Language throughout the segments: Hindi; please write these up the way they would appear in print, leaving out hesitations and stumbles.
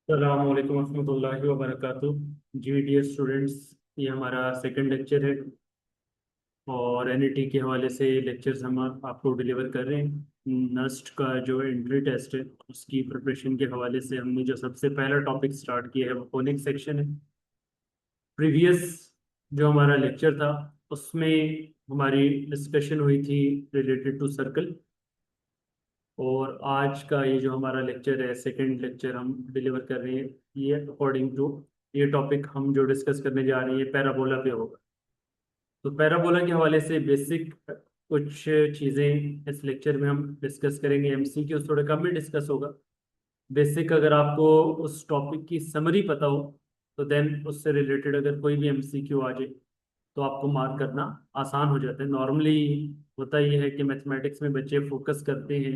अस्सलामुअलैकुम warahmatullahi wabarakatuh। जी डियर स्टूडेंट्स, ये हमारा सेकंड लेक्चर है और एनईटी के हवाले से लेक्चर्स हम आपको डिलीवर कर रहे हैं। नस्ट का जो एंट्री टेस्ट है उसकी प्रिपरेशन के हवाले से हमने जो सबसे पहला टॉपिक स्टार्ट किया है वो फोनिक सेक्शन है। प्रीवियस जो हमारा लेक्चर था उसमें हमारी डिस्कशन हुई थी रिलेटेड टू सर्कल, और आज का ये जो हमारा लेक्चर है सेकंड लेक्चर हम डिलीवर कर रहे हैं, ये अकॉर्डिंग टू ये टॉपिक हम जो डिस्कस करने जा रहे हैं पैराबोला पे होगा। तो पैराबोला के हवाले से बेसिक कुछ चीज़ें इस लेक्चर में हम डिस्कस करेंगे। एमसीक्यू थोड़ा कम ही डिस्कस होगा। बेसिक अगर आपको उस टॉपिक की समरी पता हो तो देन उससे रिलेटेड अगर कोई भी एमसीक्यू आ जाए तो आपको मार्क करना आसान हो जाता है। नॉर्मली होता ये है कि मैथमेटिक्स में बच्चे फोकस करते हैं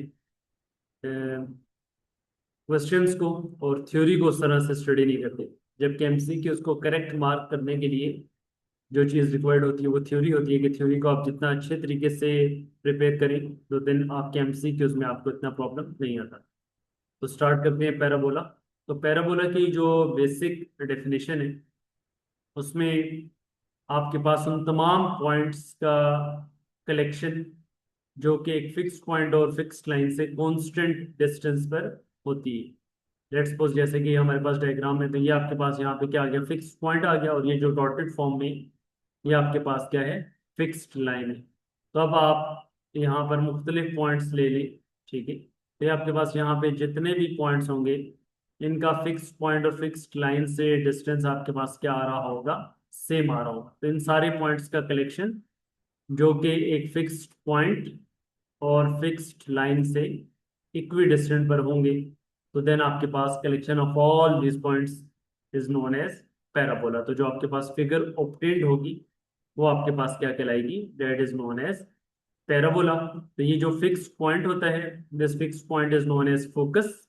क्वेश्चंस को और थ्योरी को उस तरह से स्टडी नहीं करते, जबकि एमसीक्यू उसको करेक्ट मार्क करने के लिए जो चीज़ रिक्वायर्ड होती है वो थ्योरी होती है कि थ्योरी को आप जितना अच्छे तरीके से प्रिपेयर करें तो देन आपके एमसीक्यूज में आपको इतना प्रॉब्लम नहीं आता। तो स्टार्ट करते हैं पैराबोला। तो पैराबोला की जो बेसिक डेफिनेशन है उसमें आपके पास उन तमाम पॉइंट्स का कलेक्शन जो कि एक फिक्स पॉइंट और फिक्स लाइन से कांस्टेंट डिस्टेंस पर होती है। लेट्स सपोज जैसे कि हमारे पास डायग्राम में, तो ये आपके पास यहाँ पे क्या आ गया, फिक्स पॉइंट आ गया, और ये जो डॉटेड फॉर्म में ये आपके पास क्या है, फिक्स्ड लाइन है। तो अब आप यहाँ पर मुख्तलिफ पॉइंट्स ले लें, ठीक है। तो ये आपके पास यहाँ पे जितने भी पॉइंट्स होंगे इनका फिक्स पॉइंट और फिक्स्ड लाइन से डिस्टेंस आपके पास क्या आ रहा होगा, सेम आ रहा होगा। तो इन सारे पॉइंट्स का कलेक्शन जो कि एक फिक्स्ड पॉइंट और फिक्स्ड लाइन से इक्वी डिस्टेंट पर होंगे, तो देन आपके पास collection of all these points is known as parabola. तो जो आपके पास फिगर ऑब्टेन्ड होगी वो आपके पास क्या कहलाएगी, that is known as parabola. तो ये जो फिक्स्ड पॉइंट होता है, this fixed point is known as focus,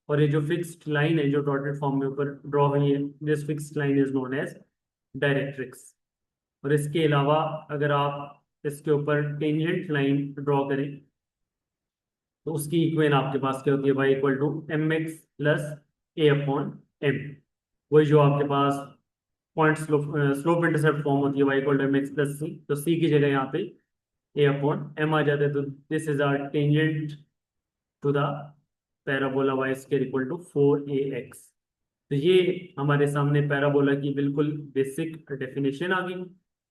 और ये जो फिक्स्ड लाइन है जो डॉटेड फॉर्म में ऊपर ड्रॉ हुई है, this fixed line is known as directrix. और इसके अलावा अगर आप इसके ऊपर टेंजेंट लाइन ड्रॉ करें तो उसकी इक्वेशन आपके पास क्या होती है, Y equal to M X plus A upon M. वही जो आपके पास point slope slope intercept form होती है, Y equal to M X plus C, तो सी की जगह यहाँ पे ए अपॉन एम आ जाता है। तो this is our tangent to the parabola Y square equal to 4ax। तो ये हमारे सामने पैराबोला की बिल्कुल बेसिक डेफिनेशन आ गई।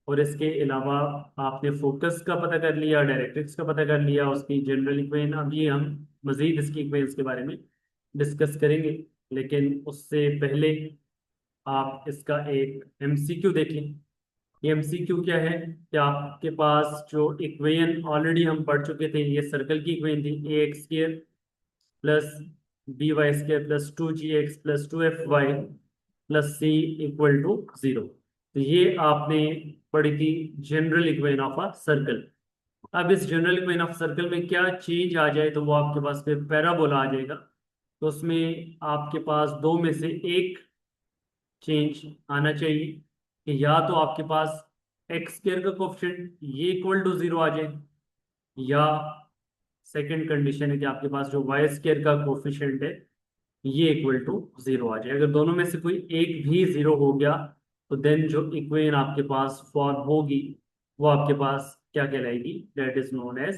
और इसके अलावा आपने फोकस का पता कर लिया, डायरेक्ट्रिक्स का पता कर लिया, उसकी जनरल इक्वेशन। अभी हम मजीद इसकी इक्वेशंस के बारे में डिस्कस करेंगे, लेकिन उससे पहले आप इसका एक एमसीक्यू देख लें। ये एमसीक्यू क्या है कि आपके पास जो इक्वेशन ऑलरेडी हम पढ़ चुके थे, ये सर्कल की इक्वेशन थी, A X square plus B Y square plus 2gx plus 2fy plus C equal to 0। तो ये आपने पढ़ी थी general equation of a circle. अब इस जनरल इक्वेशन ऑफ सर्कल में क्या चेंज आ जाए तो वो आपके पास फिर पैराबोला आ जाएगा। तो उसमें आपके पास दो में से एक चेंज आना चाहिए कि या तो आपके पास एक्स स्क्र का कोफिशिएंट ये इक्वल टू 0 आ जाए, या सेकंड कंडीशन है कि आपके पास जो वाई स्क्र का कोफिशिएंट है ये इक्वल टू 0 आ जाए। अगर दोनों में से कोई एक भी 0 हो गया तो देन जो इक्वेशन आपके पास फॉर्म होगी वो आपके पास क्या कहलाएगी, that is known as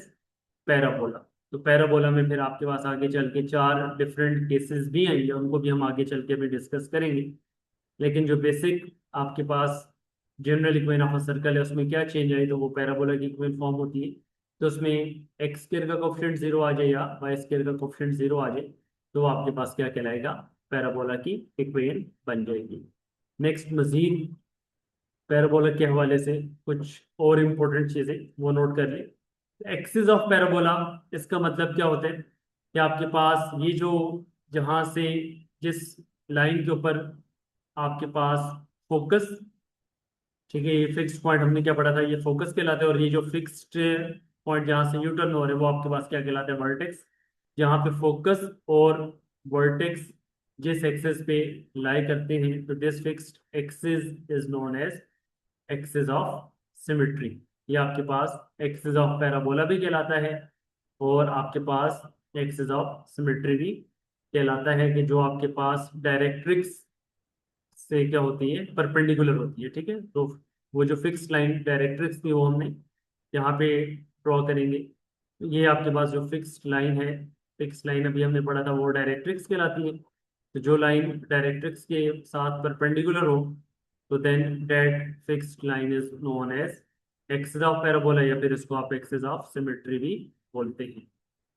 parabola. तो पैराबोला में फिर आपके पास आगे चल के चार डिफरेंट केसेस भी आएंगे, उनको भी हम आगे चल के भी डिस्कस करेंगे। लेकिन जो बेसिक आपके पास general equation of a circle है उसमें क्या चेंज आई तो वो पैराबोला की इक्वेशन फॉर्म होती है। तो उसमें एक्स स्क्र का कोफिशिएंट 0 आ जाए या वाई स्क्र का कोफिशिएंट 0 आ जाए तो वो आपके पास क्या कहलाएगा, पैराबोला की इक्वेशन बन जाएगी। नेक्स्ट मजीद पैराबोला के हवाले से कुछ और इम्पोर्टेंट चीजें वो नोट कर ले। एक्सिस ऑफ पैराबोला, इसका मतलब क्या होता है कि आपके पास ये जो जहां से जिस लाइन के ऊपर आपके पास फोकस, ठीक है, ये फिक्स्ड पॉइंट हमने क्या पढ़ा था, ये फोकस कहलाता है, और ये जो फिक्स्ड पॉइंट जहां से न्यूटन हो रहे हैं वो आपके पास क्या कहलाता है, वर्टेक्स। जहां पे फोकस और वर्टेक्स जिस एक्सिस पे लाई करते हैं तो this fixed axis is known as axis of symmetry. ये आपके पास एक्सिस ऑफ पैराबोला भी कहलाता है और आपके पास एक्सिस ऑफ सिमेट्री भी कहलाता है कि जो आपके पास डायरेक्ट्रिक्स से क्या होती है, परपेंडिकुलर होती है। ठीक है, तो वो जो फिक्स लाइन डायरेक्ट्रिक्स थी वो हमने यहाँ पे ड्रॉ करेंगे। ये आपके पास जो फिक्स लाइन है, फिक्स लाइन अभी हमने पढ़ा था, वो डायरेक्ट्रिक्स कहलाती है। तो जो लाइन डायरेक्ट्रिक्स के साथ परपेंडिकुलर हो, तो then that fixed line is known as axis of parabola, या फिर इसको आप एक्सिस ऑफ सिमेट्री भी बोलते हैं।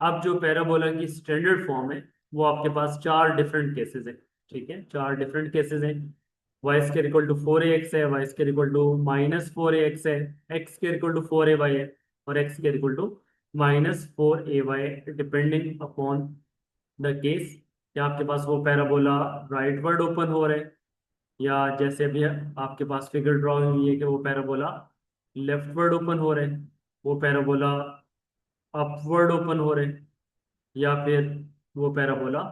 अब जो पैराबोला की स्टैंडर्ड फॉर्म है, वो आपके पास चार डिफरेंट केसेस है। ठीक है, चार डिफरेंट केसेस हैं। Y square equal to 4ax है, Y square equal to -4ax है, x square equal to 4ay है, और X square equal to -4ay, depending upon the case. क्या आपके पास वो पैराबोला राइट वर्ड ओपन हो रहा है, या जैसे अभी आपके पास फिगर ड्रॉ हुई है कि वो पैराबोला लेफ्ट वर्ड ओपन हो रहे हैं, वो पैराबोला अपवर्ड ओपन हो रहे हैं, या फिर वो पैराबोला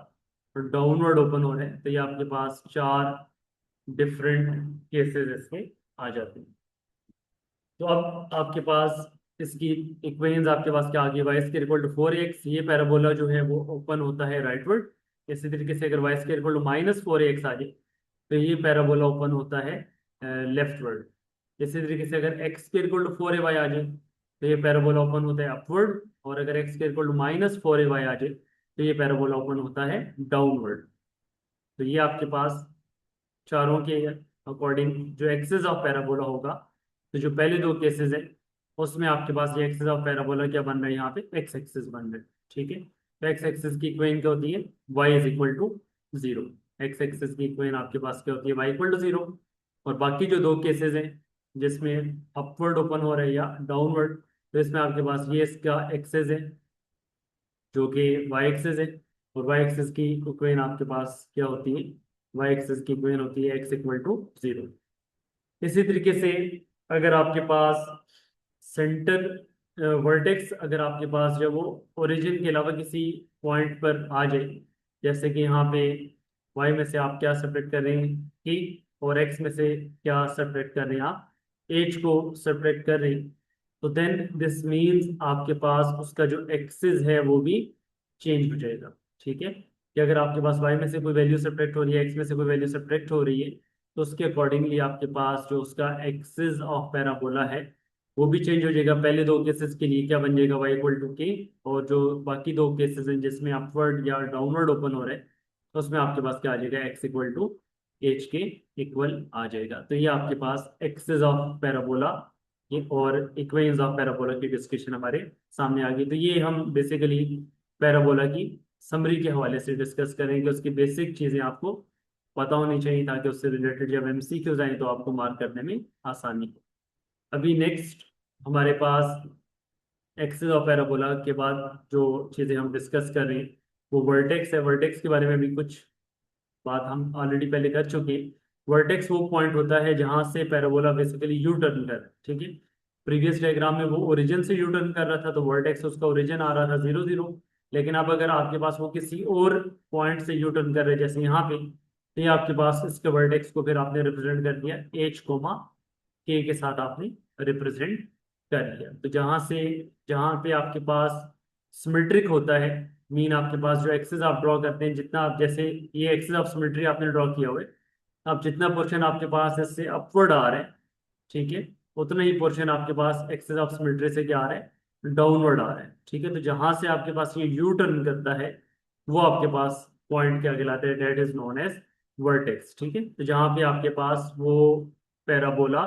डाउनवर्ड ओपन हो रहे हैं। तो ये आपके पास चार डिफरेंट केसेस इसके आ जाते हैं। तो अब आपके पास इसकी इक्वेशंस आपके पास क्या आ गई, Y square equal to 4x, ये पैराबोला जो है वो ओपन होता है राइटवर्ड। इसी तरीके से अगर Y square equal to -4x आ जाए, तो ये पैराबोला ओपन होता है लेफ्टवर्ड। इसी तरीके से अगर X square equal to 4ay आ जाए, तो ये पैराबोला ओपन होता है अपवर्ड। और अगर X square equal to -4ay आ जाए, तो ये पैराबोला ओपन होता है डाउनवर्ड। तो ये आपके पास चारों के अकॉर्डिंग जो एक्सिस ऑफ पैराबोला होगा, तो जो पहले दो केसेस है उसमें आपके पास ये एक्सिस ऑफ पैराबोला क्या बन रहा है, यहाँ पे एक्स एक्सिस बन रहा है। ठीक है, तो एक्स एक्सिस की इक्वेशन क्या होती है, y is equal to 0। X axis की इक्वेशन आपके पास क्या होती है, y इक्वल टू 0। और बाकी जो दो केसेस हैं जिसमें अपवर्ड ओपन हो रहा है या डाउनवर्ड, तो इसमें आपके पास ये इसका एक्सेस है जो कि वाई एक्सिस है, और वाई एक्सिस की इक्वेशन आपके पास क्या होती है, वाई एक्सिस की इक्वेशन होती है एक्स इक्वल टू 0। इसी तरीके से अगर आपके पास सेंटर वर्टेक्स, अगर आपके पास जब वो ओरिजिन के अलावा किसी पॉइंट पर आ जाए, जैसे कि यहाँ पे वाई में से आप क्या सेपरेट कर रहे हैं कि, और एक्स में से क्या सेपरेट कर रहे हैं आप, एज को सेपरेट कर रहे हैं, तो देन दिस मीन्स आपके पास उसका जो एक्सिस है वो भी चेंज हो जाएगा। ठीक है, कि अगर आपके पास वाई में से कोई वैल्यू सेपरेट हो रही है, एक्स में से कोई वैल्यू सेपरेट हो रही है, तो उसके अकॉर्डिंगली आपके पास जो उसका एक्सिस ऑफ पैराबोला है वो भी चेंज हो जाएगा। पहले दो केसेस के लिए क्या बन जाएगा, वाई इक्वल टू के, और जो बाकी दो केसेस हैं जिसमें अपवर्ड या डाउनवर्ड ओपन हो रहे हैं, तो उसमें आपके पास क्या आ जाएगा, एक्स इक्वल टू एच के इक्वल आ जाएगा। तो ये आपके पास एक्सिस ऑफ पैराबोला ये और इक्वेशंस ऑफ पैराबोला की डिस्कशन हमारे सामने आ गई। तो ये हम बेसिकली पैराबोला की समरी के हवाले से डिस्कस करेंगे। उसकी बेसिक चीजें आपको पता होनी चाहिए ताकि उससे रिलेटेड जब एमसीक्यूज आए तो आपको मार्क करने में आसानी हो। अभी नेक्स्ट हमारे पास एक्सिस ऑफ पैराबोला के बाद जो चीजें हम डिस्कस कर रहे हैं वो वर्टेक्स है। वर्टेक्स के बारे में भी कुछ बात हम ऑलरेडी पहले कर चुके हैं। वर्टेक्स वो पॉइंट होता है जहां से पैराबोला बेसिकली यू टर्न कर रहा है। ठीक है, प्रीवियस डायग्राम में वो ओरिजिन से यू टर्न कर रहा था, तो वर्टेक्स उसका ओरिजिन आ रहा था 0 0। लेकिन अब अगर आपके पास वो किसी और पॉइंट से यू टर्न कर रहे हैं, जैसे यहाँ पे, तो ये आपके पास इसके वर्टेक्स को फिर आपने रिप्रेजेंट कर दिया एच कोमा के साथ आपने रिप्रेजेंट कर लिया। तो जहां पे आपके पास सिमेट्रिक होता है, मीन आपके पास जो एक्सेस आप ड्रॉ करते हैं, जितना आप जैसे ये एक्सेस ऑफ सिमेट्री आपने ड्रॉ किया हुआ है, अब जितना पोर्शन आपके पास इससे अपवर्ड आ रहा है, ठीक है, उतना ही पोर्शन आपके पास एक्सेस ऑफ सिमेट्री से क्या आ रहा है, डाउनवर्ड आ रहा है। ठीक है, तो जहां से आपके पास ये यू टर्न करता है वो आपके पास पॉइंट क्या कहलाता है, that is known as vertex. ठीक है, तो जहां पे आपके पास वो पैराबोला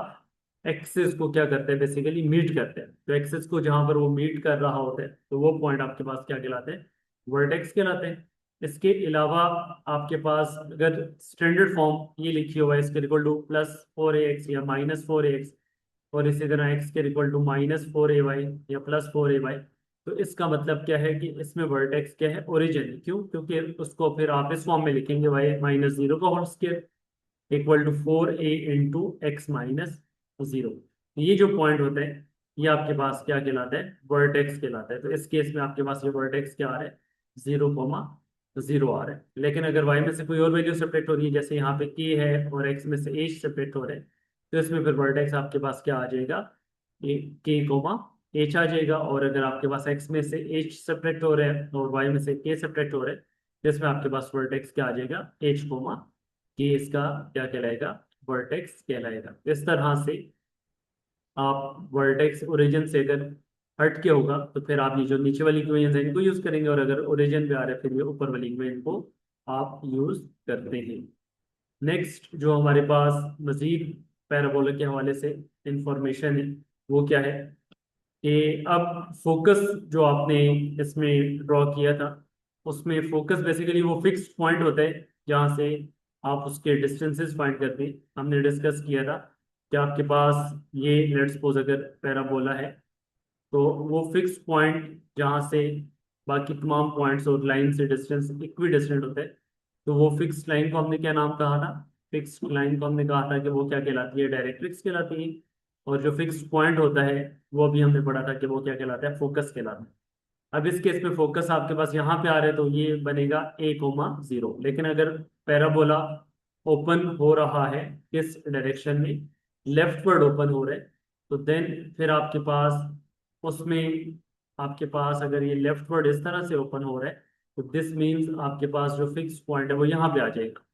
एक्सिस को क्या करते हैं, बेसिकली मीट करते हैं, तो एक्सिस को जहां पर वो मीट कर रहा होता है तो वो पॉइंट आपके पास क्या कहलाते हैं, वर्टेक्स कहलाते हैं। इसके अलावा आपके पास अगर स्टैंडर्ड फॉर्म ये लिखी हुआ है, इसके इक्वल टू +4ax या -4ax, और इसी तरह एक्स के इक्वल टू -4ay या +4ay, तो इसका मतलब क्या है कि इसमें वर्टेक्स क्या है, ओरिजिन। क्यों, क्योंकि उसको फिर आप इस फॉर्म में लिखेंगे y-0 का whole square equal to 4a into X -0। ये जो पॉइंट होता है ये आपके पास क्या कहलाता है, वर्टेक्स कहलाता है। तो इस केस में आपके पास ये वर्टेक्स क्या आ रहा है, 0,0 आ रहा है। लेकिन अगर y में से कोई और वैल्यू सेपरेट हो रही है, जैसे यहाँ पे k है और x में से h सेपरेट हो रहा है, तो इसमें फिर वर्टेक्स आपके पास क्या आ जाएगा, ये k, h आ जाएगा। और अगर आपके पास x में से h सेपरेट हो रहा है और y में से k सेपरेट हो रहा है, जिसमें आपके पास वर्टेक्स क्या आ जाएगा, एच कोमा के, इसका क्या कहलाएगा, वर्टेक्स कहलाएगा। इस तरह से आप वर्टेक्स ओरिजिन से अगर हट के होगा तो फिर आप ये जो नीचे वाली इक्वेशन है इनको यूज करेंगे, और अगर ओरिजिन पे आ रहा है फिर ये ऊपर वाली इक्वेशन को आप यूज करते हैं। नेक्स्ट जो हमारे पास मजीद पैराबोला के हवाले से इंफॉर्मेशन है वो क्या है कि अब फोकस जो आपने इसमें ड्रॉ किया था, उसमें फोकस बेसिकली वो फिक्स्ड पॉइंट होता है जहाँ से आप उसके डिस्टेंसेस फाइंड करते हैं। हमने डिस्कस किया था कि आपके पास ये लेट्स सपोज अगर पैराबोला है, तो वो फिक्स पॉइंट जहाँ से बाकी तमाम पॉइंट्स और लाइन से डिस्टेंस इक्वी डिस्टेंट होता है, तो वो फिक्स लाइन को हमने क्या नाम कहा था, फिक्स लाइन को हमने कहा था कि वो क्या कहलाती है, डायरेक्ट्रिक्स कहलाती है। और जो फिक्स पॉइंट होता है वो अभी हमने पढ़ा था कि वो क्या कहलाता है, फोकस कहलाता है। अब इस केस में फोकस आपके पास यहाँ पे आ रहा है तो ये बनेगा ए कोमा जीरो। लेकिन अगर पैराबोला ओपन हो रहा है किस डायरेक्शन में, लेफ्टवर्ड ओपन हो रहा है, तो देन फिर आपके पास उसमें आपके पास अगर ये लेफ्टवर्ड इस तरह से ओपन हो रहा है, तो दिस मीन्स आपके पास जो फिक्स पॉइंट है वो यहाँ पे आ जाएगा।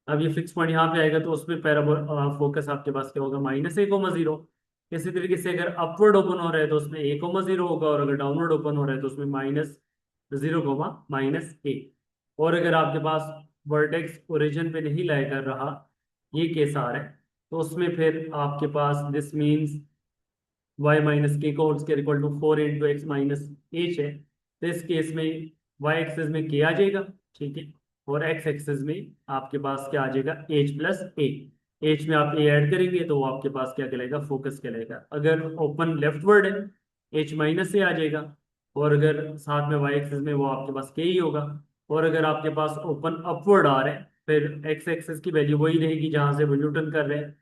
अब ये फिक्स पॉइंट यहाँ पे आएगा तो उसमें पैराबोला फोकस आपके पास क्या होगा, माइनस ए कोमा जीरो। इसी तरीके से अगर अपवर्ड ओपन हो रहा है तो उसमें ए कोमा जीरो होगा, और अगर डाउनवर्ड ओपन हो रहा है तो उसमें माइनस जीरो कोमा माइनस ए। और अगर आपके पास वर्टेक्स ओरिजिन पे नहीं लाई कर रहा, ये केस आ रहा है, तो उसमें फिर आपके पास this means Y minus K का whole square equal to 4 × x minus H है। तो इस केस में वाई एक्सेस में के आ जाएगा, ठीक है, और एक्स एक्सेस में आपके पास क्या आ जाएगा, एच प्लस ए। एच में आप ए ऐड करेंगे तो वो आपके पास क्या कहलाएगा, फोकस कहलाएगा। अगर ओपन लेफ्टवर्ड है एच माइनस ए आ जाएगा, और अगर साथ में वाई एक्सेस में वो आपके पास के ही होगा। और अगर आपके पास ओपन अपवर्ड आ रहा है फिर एक्स एक्सेस की वैल्यू वही रहेगी जहां से वो न्यूटन कर रहे हैं,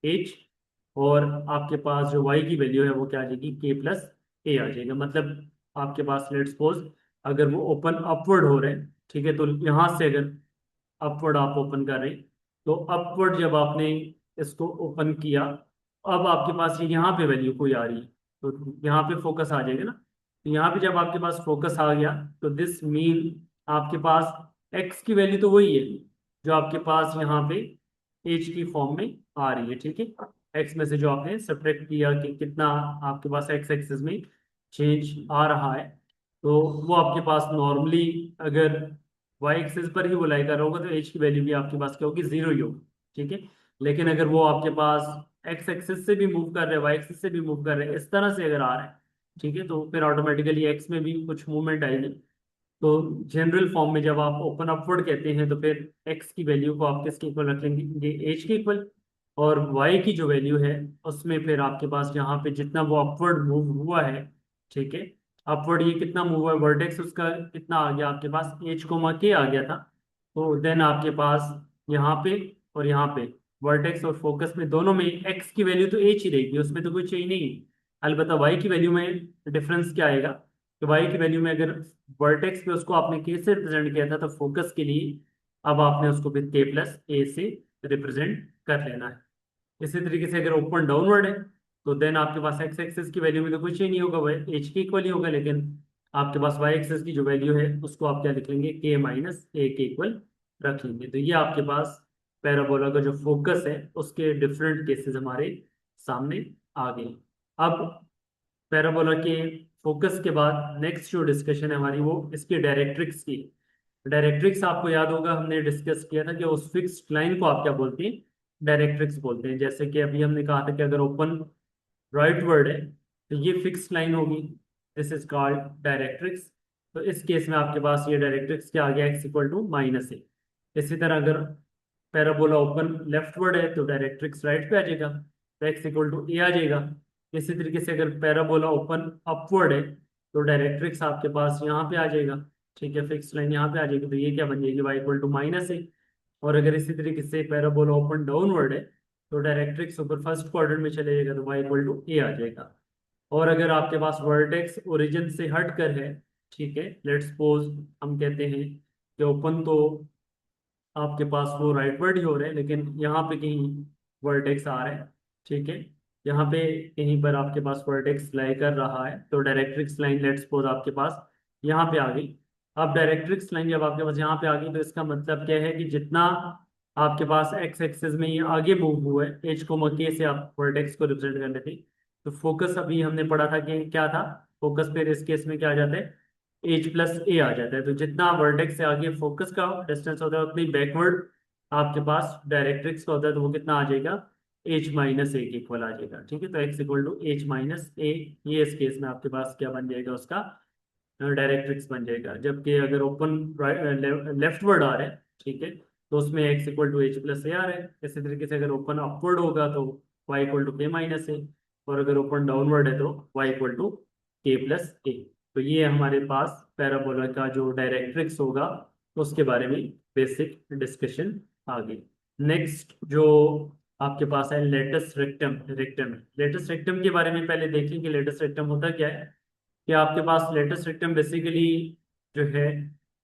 एच। और आपके पास जो y की वैल्यू है वो क्या आ जाएगी, k प्लस ए आ जाएगा। मतलब आपके पास लेट्स सपोज अगर वो ओपन अपवर्ड हो रहे हैं, ठीक है, तो यहाँ से अगर अपवर्ड आप ओपन कर रहे हैं, तो अपवर्ड जब आपने इसको ओपन किया, अब आपके पास ये यहाँ पे वैल्यू कोई आ रही है, तो यहाँ पे फोकस आ जाएगा ना। तो यहाँ पे जब आपके पास फोकस आ गया तो दिस मीन आपके पास x की वैल्यू तो वही है जो आपके पास यहाँ पे एच की फॉर्म में आ रही है, ठीक है। एक्स में से जो आपने सब्ट्रैक्ट किया कि कितना आपके पास एक्स एक्सिस में चेंज आ रहा है, तो वो आपके पास नॉर्मली अगर वाई एक्सिस पर ही वो लाई कर रहा होगा तो एच की वैल्यू भी आपके पास क्या होगी, जीरो ही होगी, ठीक है। लेकिन अगर वो आपके पास एक्स एक्सिस से भी मूव कर रहे हैं, वाई एक्सिस से भी मूव कर रहे हैं, इस तरह से अगर आ रहा है, ठीक है, तो फिर ऑटोमेटिकली एक्स में भी कुछ मूवमेंट आएगी। तो जनरल फॉर्म में जब आप ओपन अपवर्ड कहते हैं तो फिर एक्स की वैल्यू को आप किसके इक्वल रख लेंगे, एच के इक्वल। और वाई की जो वैल्यू है उसमें फिर आपके पास यहाँ पे जितना वो अपवर्ड मूव हुआ है, ठीक है, अपवर्ड ये कितना मूव हुआ है, वर्टेक्स उसका कितना आ गया आपके पास, एच कोमा के आ गया था। तो देन आपके पास यहाँ पे और यहाँ पे वर्टेक्स और फोकस में दोनों में एक्स की वैल्यू तो एच ही रहेगी, उसमें तो कोई चेंज नहीं है। अलबत्ता वाई की वैल्यू में डिफरेंस क्या आएगा, तो वाई की वैल्यू में अगर वर्टेक्स पे उसको आपने के से रिप्रेजेंट किया था तो फोकस के लिए अब आपने उसको फिर के प्लस ए से रिप्रेजेंट कर लेना है। इसी तरीके से अगर ओपन डाउनवर्ड है तो देन आपके पास एक्स एक्सेस की वैल्यू में तो कुछ ही नहीं होगा, वह एच के इक्वल ही होगा। लेकिन आपके पास वाई एक्सेस की जो वैल्यू है उसको आप क्या लिख लेंगे, के माइनस ए के इक्वल रख लेंगे। तो ये आपके पास पैराबोला का जो फोकस है उसके डिफरेंट केसेस हमारे सामने आ गए। अब पैराबोला के फोकस के बाद नेक्स्ट जो डिस्कशन है हमारी वो इसकी डायरेक्ट्रिक्स की। डायरेक्ट्रिक्स आपको याद होगा हमने डिस्कस किया था कि उस फिक्स्ड लाइन को आप क्या बोलते हैं, डायरेक्ट्रिक्स बोलते हैं। जैसे कि अभी हमने कहा था कि अगर ओपन राइट वर्ड है तो ये फिक्स्ड लाइन होगी, दिस इज कॉल्ड डायरेक्ट्रिक्स। तो इस केस में आपके पास ये डायरेक्ट्रिक्स क्या आ गया, एक्स इक्वल टू माइनस ए। इसी तरह अगर पैराबोला ओपन लेफ्टवर्ड है तो डायरेक्ट्रिक्स राइट पे आ जाएगा, तो एक्स इक्वल टू ए आ जाएगा। इसी तरीके से अगर पैराबोला ओपन अपवर्ड है तो डायरेक्ट्रिक्स आपके पास यहाँ पे आ जाएगा, ठीक है, फिक्स लाइन यहाँ पे आ जाएगी, तो ये क्या बन जाएगी, वाई इक्वल टू माइनस ए। और अगर इसी तरीके से पैराबोला ओपन डाउनवर्ड है तो डायरेक्ट्रिक्स ऊपर फर्स्ट क्वाड्रेंट में चले जाएगा तो वाई इक्वल टू ए आ जाएगा। और अगर आपके पास वर्टेक्स ओरिजिन से हट कर है, ठीक है, लेट्स सपोज हम कहते हैं कि ओपन तो आपके पास वो राइटवर्ड ही हो रहे हैं लेकिन यहाँ पे कहीं वर्टेक्स आ रहा है, ठीक है, यहाँ पे कहीं पर आपके पास वर्टेक्स लाई कर रहा है, तो डायरेक्ट्रिक्स लाइन लेट्स सपोज आपके पास यहाँ पे आ गई। अब डायरेक्ट्रिक्स लाइन जब आपके पास यहाँ पे आ गई तो इसका मतलब क्या है कि जितना आपके पास एक्स एक्सिस में ये आगे मूव हुआ है, एच को के से आप वर्टेक्स को रिप्रेजेंट कर लेते हैं। तो फोकस अभी हमने पढ़ा था कि क्या था, फोकस पे इस केस में क्या आ जाता है, एच प्लस ए आ जाता है। तो जितना वर्टेक्स से आगे फोकस का डिस्टेंस होता है उतनी बैकवर्ड आपके पास डायरेक्ट्रिक्स का होता है, तो वो कितना आ जाएगा, एच माइनस ए के इक्वल आ जाएगा। ठीक है, तो X equal to H minus A, ये इस केस में आपके पास क्या बन जाएगा, उसका डायरेक्ट्रिक्स बन जाएगा। जबकि अगर ओपन लेफ्टवर्ड आ रहा है, ठीक है, तो उसमें X equal to H plus ए आ रहा है। इसी तरीके से अगर ओपन अपवर्ड होगा तो वाई इक्वल टू के माइनस ए, और अगर ओपन डाउनवर्ड है तो Y equal to k plus A. तो ये हमारे पास पैराबोला का जो डायरेक्ट्रिक्स होगा उसके बारे में बेसिक डिस्कशन आ गई। नेक्स्ट जो आपके पास है लेटस रेक्टम। लेटस रेक्टम के बारे में पहले देखें कि लेटस रेक्टम होता क्या है। कि आपके पास लेटस रेक्टम बेसिकली जो है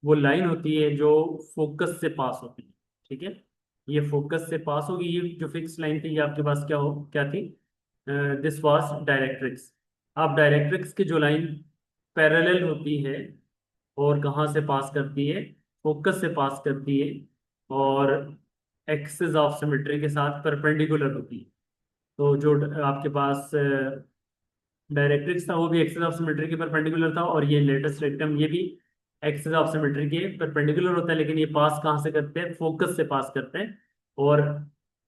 वो लाइन होती है जो फोकस से पास होती है। ठीक है, ये फोकस से पास होगी, ये जो फिक्स लाइन थी ये आपके पास क्या थी, दिस वाज डायरेक्ट्रिक्स। आप डायरेक्ट्रिक्स की जो लाइन पैरेलल होती है और कहाँ से पास करती है, फोकस से पास करती है, और एक्सिस ऑफ सिमेट्री के साथ परपेंडिकुलर होती है। तो जो आपके पास डायरेक्ट्रिक्स था वो भी एक्सिस ऑफ सिमेट्री के परपेंडिकुलर था, और ये लेटेस्ट रेक्टम ये भी एक्सिस ऑफ सिमेट्री के परपेंडिकुलर होता है, लेकिन ये पास कहाँ से करते हैं, फोकस से पास करते हैं, और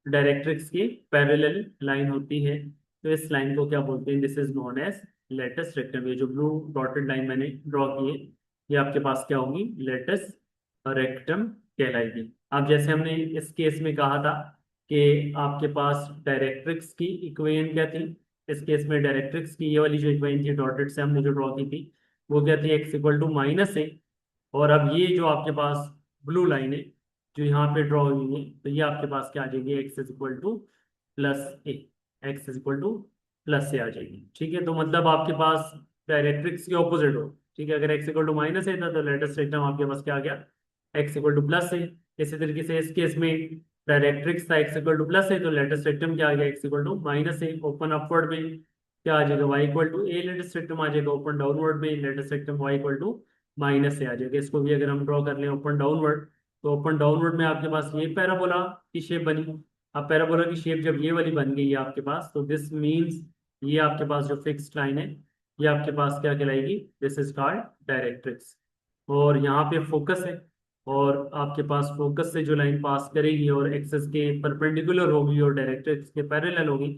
डायरेक्ट्रिक्स की पैरेलल लाइन होती है। तो इस लाइन को क्या बोलते हैं, this is known as latus rectum. ये जो ब्लू डॉटेड लाइन मैंने ड्रॉ की है ये आपके पास क्या होगी, लेटेस्ट रेक्टम कहलाएगी। अब जैसे हमने इस केस में कहा था कि आपके पास डायरेक्ट्रिक्स की इक्वेशन क्या थी, इस केस में डायरेक्ट्रिक्स की ये वाली जो इक्वेशन थी डॉटेड से हमने जो ड्रॉ की थी वो क्या थी, एक्स इक्वल टू माइनस ए। और अब ये जो आपके पास ब्लू लाइन है जो यहाँ पे ड्रॉ हुई है, तो ये आपके पास क्या आ जाएगी, X is equal to plus A, X is equal to plus ए आ जाएगी। ठीक है, तो मतलब आपके पास डायरेक्ट्रिक्स के ऑपोजिट हो। ठीक है, अगर X equal to minus A था तो लेटेस्ट रेक्टम आपके पास क्या आ गया, X equal to plus A. इसी तरीके से इस केस में डायरेक्ट्रिक्स था X equal to plus A, तो लेटेस्ट रेक्टम क्या आ गया, X equal to minus A. Open upward में क्या आ जाएगा, Y equal to A latus rectum आ जाएगा। ओपन डाउनवर्ड में latus rectum Y equal to minus से आ जाएगा। इसको भी अगर हम ड्रॉ कर लें ओपन डाउनवर्ड, तो ओपन डाउनवर्ड में आपके पास ये पैराबोला की शेप बनी। अब पैराबोला की शेप जब ये वाली बन गई है आपके पास, तो दिस मीन्स ये आपके पास जो फिक्स्ड लाइन है ये आपके पास क्या कहलाएगी, दिस इज कॉल्ड डायरेक्ट्रिक्स। और यहाँ पे फोकस है, और आपके पास फोकस से जो लाइन पास करेगी और एक्सेस के परपेंडिकुलर होगी और डायरेक्ट्रिक्स के पैरेलल होगी,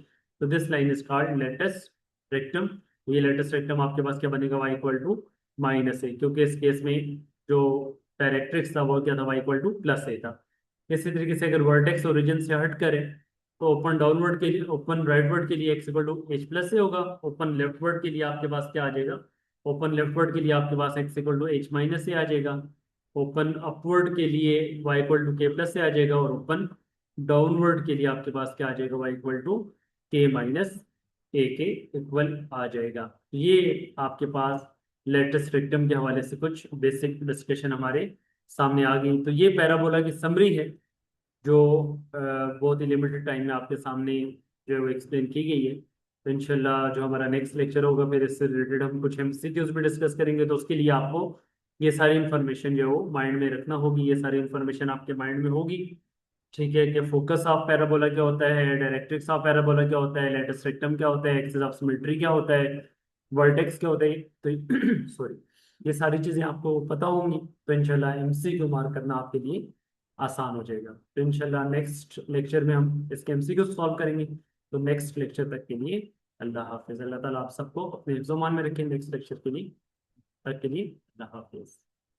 तो this line is called latest rectum. ये लेटेस्ट रेक्टम आपके पास क्या बनेगा, वाई इक्वल टू माइनस ए, क्योंकि इस केस में जो डायरेक्ट्रिक्स था वो क्या था, वाई इक्वल टू प्लस ए था। इसी तरीके से अगर वर्टेक्स ओरिजिन से हट करें तो ओपन डाउनवर्ड के लिए, ओपन राइटवर्ड के लिए x equal to H plus a होगा। ओपन लेफ्टवर्ड के लिए आपके पास क्या आ जाएगा, ओपन लेफ्टवर्ड के लिए आपके पास x equal to H minus a आ जाएगा। ओपन अपवर्ड के लिए y equal to k plus ए आ जाएगा, और ओपन डाउनवर्ड के लिए आपके पास क्या आ जाएगा, वाई इक्वल टू के माइनस ए के इक्वल आ जाएगा। ये आपके पास लेटेस्ट रेक्टम के हवाले से कुछ बेसिक डिस्कशन हमारे सामने आ गई। तो ये पैराबोला की समरी है जो बहुत ही लिमिटेड टाइम में आपके सामने जो है वो एक्सप्लेन की गई है। तो इंशाल्लाह जो हमारा नेक्स्ट लेक्चर होगा फिर इससे रिलेटेड हम कुछ एमसीक्यूज भी डिस्कस करेंगे। तो उसके लिए आपको ये सारी इन्फॉर्मेशन जो है वो माइंड में रखना होगी, ये सारी इन्फॉर्मेशन आपके माइंड में होगी। ठीक है, कि फोकस ऑफ पैराबोला क्या होता है, डायरेक्ट्रिक्स ऑफ पैराबोला क्या होता है, लेटेस्ट रेक्टम क्या होता है, एक्सिस ऑफ सिमेट्री क्या होता है, वर्टेक्स क्या होता है, तो सॉरी, ये सारी चीजें आपको पता होंगी। तो इंशाल्लाह एमसीक्यू मार्क करना आपके लिए आसान हो जाएगा। तो इंशाल्लाह नेक्स्ट लेक्चर में हम इसके एमसीक्यू सॉल्व करेंगे। तो नेक्स्ट लेक्चर तक के लिए अल्लाह हाफिज। अल्लाह ताला आप सबको अपने हिफ्ज़-ओ-मान में रखें। नेक्स्ट लेक्चर के लिए तक के लिए अल्लाह हाफिज।